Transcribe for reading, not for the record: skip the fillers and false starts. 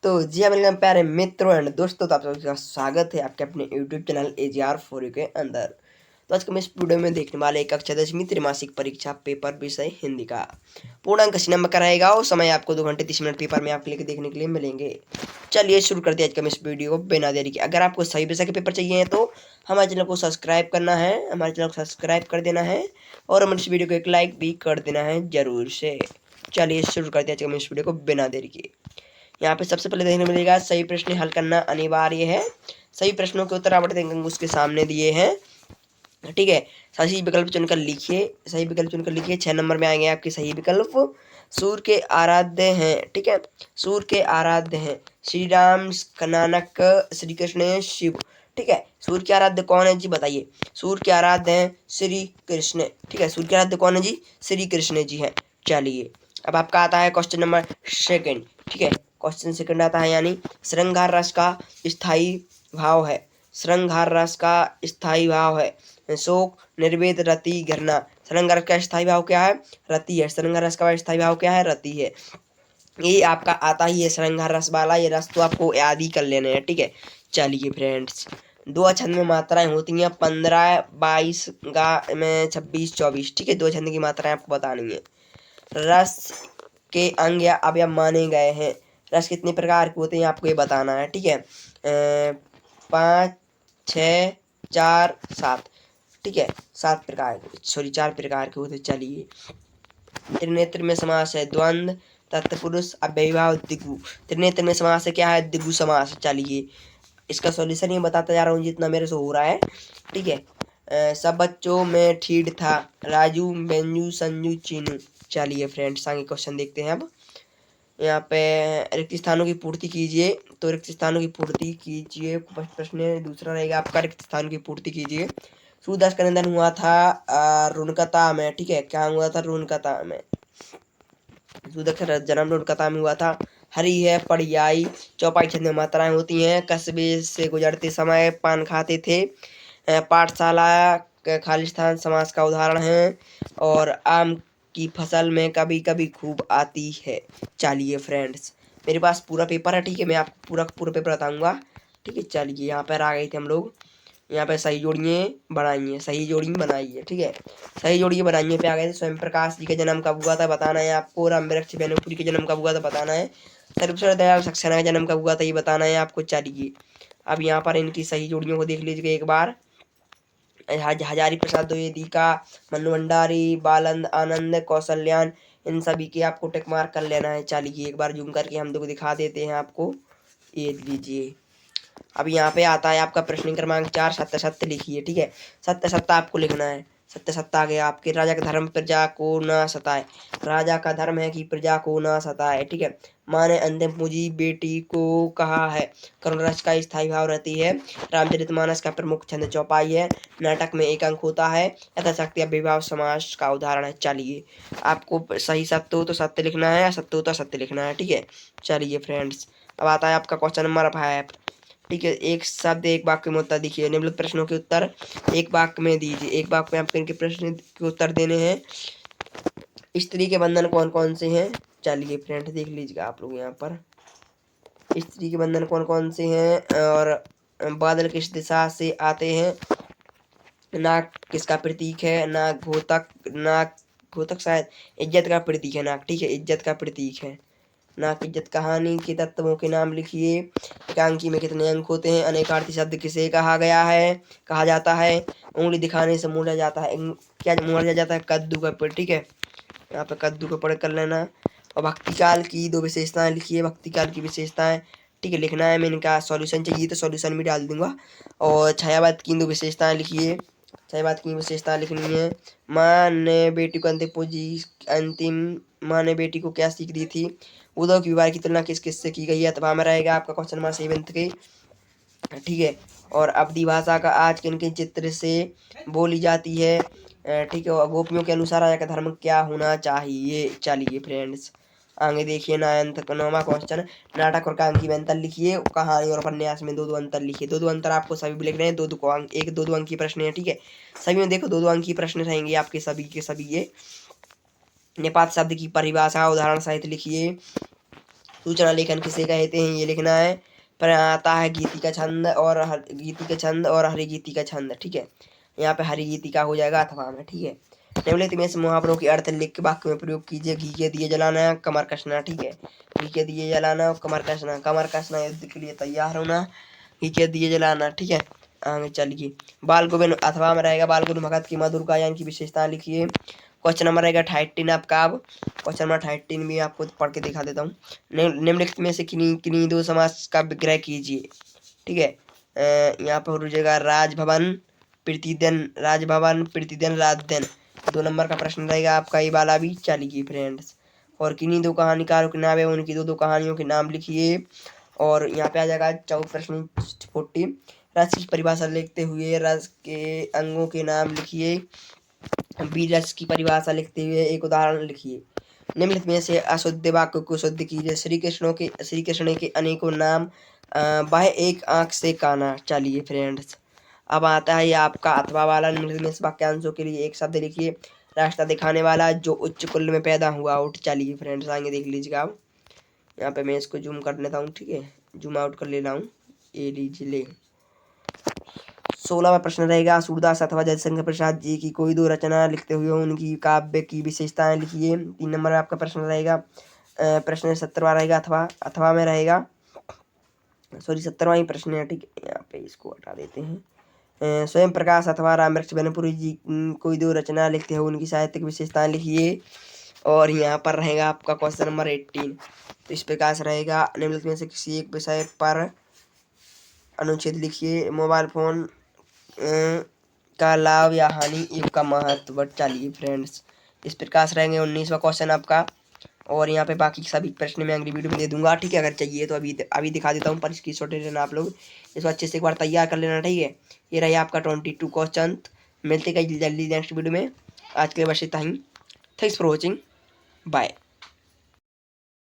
तो जी हाँ, मेरे प्यारे मित्रों एंड दोस्तों, तो आप सबका स्वागत है आपके अपने यूट्यूब चैनल AGR4U के अंदर। तो आज के मैं इस वीडियो में देखने वाले कक्षा 10वीं त्रैमासिक परीक्षा पेपर विषय हिंदी का पूर्णांक किस नंबर का रहेगा और समय आपको 2 घंटे 30 मिनट पेपर में आपके लिए देखने के लिए मिलेंगे। चलिए शुरू करते हैं आज का मैं इस वीडियो को बिना देरी के। अगर आपको सही विषय के पेपर चाहिए तो हमारे चैनल को सब्सक्राइब करना है, हमारे चैनल को सब्सक्राइब कर देना है और हमारे इस वीडियो को एक लाइक भी कर देना है जरूर से। चलिए शुरू करते हैं आज का मैं इस वीडियो को बिना देरी के। यहाँ पे सबसे पहले देखने मिलेगा सही प्रश्न हल करना अनिवार्य है। सही प्रश्नों के उत्तर आवृत्ति अंक उसके सामने दिए हैं, ठीक है। सही विकल्प चुनकर लिखिए, सही विकल्प चुनकर लिखिए। 6 नंबर में आएंगे आपके सही विकल्प। सूर्य के आराध्य हैं, ठीक है, सूर्य के आराध्य हैं श्री राम, नानक, श्री कृष्ण, शिव, ठीक है। सूर्य के आराध्य कौन है जी, बताइए। सूर्य के आराध्य हैं श्री कृष्ण, ठीक है। सूर्य के आराध्य कौन है जी, श्री कृष्ण जी है। चलिए अब आपका आता है क्वेश्चन नंबर सेकंड, ठीक है। क्वेश्चन सेकंड आता है यानी श्रृंगार रस का स्थायी भाव है, श्रृंगार रस का स्थायी भाव है शोक, निर्वेद, रति, घृणा। श्रृंगार का स्थायी भाव क्या है, रति है। श्रृंगार रस का स्थायी भाव क्या है, रति है। ये आपका आता ही है श्रृंगार रस वाला, ये रस तो आपको याद ही कर लेने हैं, ठीक है। चलिए फ्रेंड्स, दो छंद में मात्राएं होती हैं 15, 22 में 26, 24, ठीक है। दो छंद की मात्राएं आपको बतानी है। रस के अंग या अवयव माने गए हैं। रस कितने प्रकार के होते हैं आपको ये बताना है, ठीक है। 5, 6, 4, 7, ठीक है। 7 प्रकार के, सॉरी 4 प्रकार के होते। चलिए त्रिनेत्र में समास है द्वंद्व, तत्पुरुष, अव्ययीभाव, दिगु। त्रिनेत्र में समास है क्या है, दिगु समास। चलिए इसका सॉल्यूशन ये बताता जा रहा हूँ जितना मेरे से हो रहा है, ठीक है। सब बच्चों में ठीठ था, राजू, बेंजू, संजू, चीनू। चलिए फ्रेंड्स आगे क्वेश्चन देखते हैं। अब यहाँ पे रिक्त स्थानों की पूर्ति कीजिए, तो रिक्त स्थानों की पूर्ति कीजिए। प्रश्न दूसरा रहेगा आपका, रिक्त स्थानों की पूर्ति कीजिए। सूरदास का निधन हुआ था रुनकता में, ठीक है। क्या हुआ था, रुनकता में। सूरदास का जन्म रुनकता में हुआ था। हरी है पड़ियाई, चौपाई छंद में मात्राएं होती हैं। कस्बे से गुजरते समय पान खाते थे। पाठशाला खालिस्तान समास का उदाहरण है। और आम की फसल में कभी कभी खूब आती है। चलिए फ्रेंड्स मेरे पास पूरा पेपर है, ठीक है। मैं आपको पूरा पेपर बताऊंगा, ठीक है। चलिए यहाँ पर आ गए थे हम लोग। यहाँ पे सही जोड़ियाँ बनाइए, सही जोड़ी बनाइए, ठीक है। सही जोड़ियाँ बनाइए पे आ गए थे। स्वयं प्रकाश जी का जन्म कब हुआ था बताना है आपको। रामवृक्ष बेनपुरी के जन्म कब हुआ था बताना है। सर्वेश्वर दयाल सक्सेना का जन्म कब हुआ था ये बताना है आपको। चलिए अब यहाँ पर इनकी सही जोड़ियों को देख लीजिए एक बार। हजारी प्रसाद द्विवेदी का, मनु भंडारी, बालंद, आनंद, कौशल्यान, इन सभी के आपको टिक मार्क कर लेना है। चलिए एक बार जूम करके हम लोग दिखा देते हैं आपको, ये लीजिए। अब यहाँ पे आता है आपका प्रश्न क्रमांक 4, सत्य सत्य लिखिए, ठीक है। सत्य सत्य आपको लिखना है। सत्य सत्य आ गया आपके। राजा का धर्म प्रजा को न सताए, राजा का धर्म है कि प्रजा को न सताए, ठीक है। माँ ने अंतिम पूंजी बेटी को कहा है। करुण रस का स्थायी भाव रहती है। रामचरितमानस का प्रमुख छंद चौपाई है। नाटक में एक अंक होता है। यथाशक्ति अभिभाव समास का उदाहरण है। चलिए आपको सही सत्य हो तो सत्य लिखना है, असत्य हो तो सत्य लिखना है, ठीक है। चलिए फ्रेंड्स अब आता है आपका क्वेश्चन नंबर 5, ठीक है। एक शब्द एक वाक्य में उत्तर दिखिए। निम्नलिखित प्रश्नों के उत्तर एक वाक्य में दीजिए। एक वाक्य में आपको इनके प्रश्न के उत्तर देने हैं। स्त्री के बंधन कौन कौन से हैं। चलिए फ्रेंड देख लीजिएगा आप लोग यहाँ पर। स्त्री के बंधन कौन कौन से हैं और बादल किस दिशा से आते हैं। नाक किसका प्रतीक है। नाक घोतक, नाक घोतक शायद इज्जत का प्रतीक है नाक, ठीक है। इज्जत का प्रतीक है नाक, इज्जत। कहानी के तत्वों के नाम लिखिए। एकांकी में कितने अंक होते हैं। अनेकार्थी शब्द किसे कहा गया है, कहा जाता है। उंगली दिखाने से मोड़ा जाता है, क्या मोड़ा जाता है, कद्दू का पेड़, ठीक है। यहाँ पे कद्दू का पेड़ कर लेना। और भक्तिकाल की 2 विशेषताएं लिखिए। भक्तिकाल की विशेषताएं, ठीक है, लिखना है। मैं इनका सॉल्यूशन चाहिए तो सॉल्यूशन भी डाल दूंगा। और छायावाद की 2 विशेषताएं लिखिए। छायावाद की विशेषताएं लिखनी है। माँ ने बेटी को माँ ने बेटी को क्या सीख दी थी। उद्धव की विवाह की तुलना किस किस से की गई है। अथवा में रहेगा आपका क्वेश्चन नंबर 7 के, ठीक है। और अवधी भाषा का आज किन किन चित्र से बोली जाती है, ठीक है। और गोपियों के अनुसार राजा का धर्म क्या होना चाहिए। चलिए फ्रेंड्स आगे देखिए। 9वां क्वेश्चन, नाटक और एकांकी में अंतर लिखिए। कहानी और उपन्यास में 2-2 अंतर लिखिए। 2-2 अंतर आपको सभी भी लिख रहे हैं। 2-2 अंक, एक 2-2 अंक की प्रश्न है, ठीक है। सभी में देखो 2-2 अंक की प्रश्न रहेंगे आपके सभी के सभी। ये निपात शब्द की परिभाषा उदाहरण सहित लिखिए। सूचना लेखन किसे कहते हैं ये लिखना है। पर आता है गीति का छंद और हरि गीति का छंद। ठीक है, यहाँ पे हरि गीति का हो जाएगा अथवा में। ठीक है, निम्नलिखित में से मुहावरों के अर्थ लिख के वाक्य में प्रयोग कीजिए। घी के दिए जलाना, कमर कसना। ठीक है, घी के दिए जलाना, कमर कसना। कमर कसना युद्ध के लिए तैयार होना, घी के दिए जलाना। ठीक है, आगे चलिए। बाल गोविंद अथवा में रहेगा बाल गोविंद भगत की मधुर गायन की विशेषता लिखिए। क्वेश्चन नंबर रहेगा 38 आपका। अब क्वेश्चन नंबर 38 भी आपको पढ़ के दिखा देता हूँ। निम्नलिखित में से किन्हीं दो समास का विग्रह कीजिए। ठीक है, यहाँ पर हो जाएगा राजभवन प्रतिदिन रात दिन। 2 नंबर का प्रश्न रहेगा आपका ये वाला भी। चलिए फ्रेंड्स, और किन्हीं दो कहानीकारों के नाम है उनकी दो कहानियों के नाम लिखिए। और यहाँ पे आ जाएगा 14 प्रश्न 40। रस की परिभाषा लिखते हुए रस के अंगों के नाम लिखिए। बी रस की परिभाषा लिखते हुए एक उदाहरण लिखिए। निम्नलिखित में से अशुद्ध वाक्य को शुद्ध कीजिए। श्री कृष्ण के अनेकों नाम। वह एक आंख से काना। चलिए फ्रेंड्स, अब आता है ये आपका अथवा वाला। निम्नलिखित में से वाक्यांशों के लिए एक शब्द लिखिए। रास्ता दिखाने वाला, जो उच्च कुल में पैदा हुआ उठ। चलिए फ्रेंड्स, आगे देख लीजिएगा आप। यहाँ पे मैं इसको जूम कर लेता हूँ। ठीक है, जूम आउट कर ले रहा हूँ, ये लीजिए ले। 16वां प्रश्न रहेगा सूरदास अथवा जयशंकर प्रसाद जी की कोई दो रचना लिखते हुए उनकी काव्य की विशेषताएं लिखिए। 3 नंबर आपका प्रश्न रहेगा। प्रश्न 17वां रहेगा अथवा में रहेगा, सॉरी 17वां ही प्रश्न है। ठीक है, यहाँ पे इसको हटा देते हैं। स्वयं प्रकाश अथवा रामवृक्ष बनपुरी जी कोई दो रचना लिखते हुए उनकी साहित्यिक विशेषताएं लिखिए। और यहाँ पर रहेगा आपका क्वेश्चन नंबर 18। तो इस प्रकार से रहेगा, निम्नलिखित में से किसी एक विषय पर अनुच्छेद लिखिए। मोबाइल फोन का लाभ या हानि, युग का महत्व। चलिए फ्रेंड्स, इस प्रकार से रहेंगे 19वां क्वेश्चन आपका। और यहाँ पे बाकी सभी प्रश्न मैं अगली वीडियो में दे दूंगा। ठीक है, अगर चाहिए तो अभी दिखा देता हूँ, पर इसकी शॉर्टेज लेना आप लोग, इसको अच्छे से एक बार तैयार कर लेना। ठीक है, ये रही आपका 22 क्वेश्चन। मिलते कई जल्दी नेक्स्ट वीडियो में। आज के लिए बस इतना ही। Thanks for watching, bye.